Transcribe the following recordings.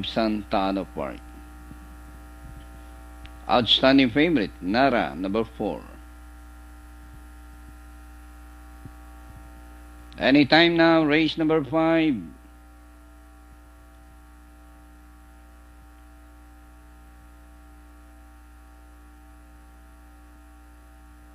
Santana Park. Outstanding favorite, Nara, number 4. Anytime now, race number 5.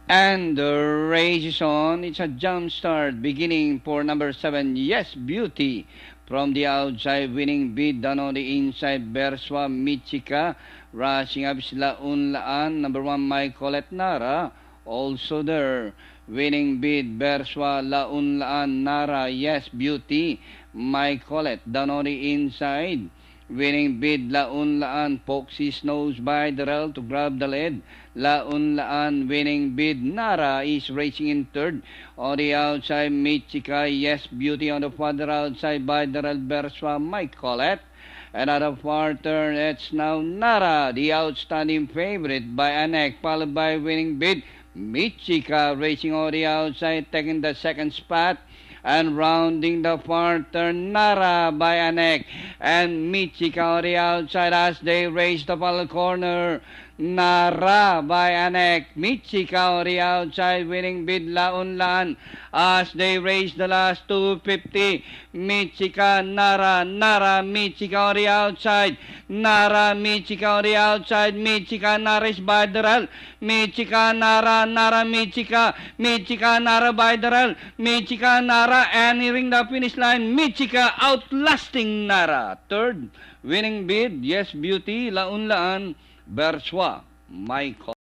And the race is on. It's a jump start beginning for number 7, Yes Beauty. From the outside, winning bid done on the inside, Berswa Michika. Rushing up sila Unlaan. Number 1, My Colette Nara. Also there. Winning bid, Berswa La Unlaan Nara. Yes Beauty. My Colette done on the inside. Winning bid, La Unlaan. Foxy's nose by the rail to grab the lead. La Unlaan winning bid. Nara is racing in third. On the outside, Michika. Yes Beauty on the further outside by the rail. Berswa My Colette. And at the far turn, it's now Nara, the outstanding favorite by Anek, followed by winning bid. Michika racing on the outside, taking the second spot. And rounding the far turn, Nara by Anek. And Michika on the outside as they race the final corner. Nara by Anek. Michika on the outside, winning bid La Unlaan as they race the last 250. Michika, Nara, Nara, Michika on the outside. Nara, Michika on the outside. Michika, Nara is by the rail. Michika, Nara, Nara, Michika. Michika, Nara by the rail. Michika, Nara, and nearing the finish line. Michika outlasting Nara. Third, winning bid, Yes Beauty, La Unlaan, Berswa, My Colette.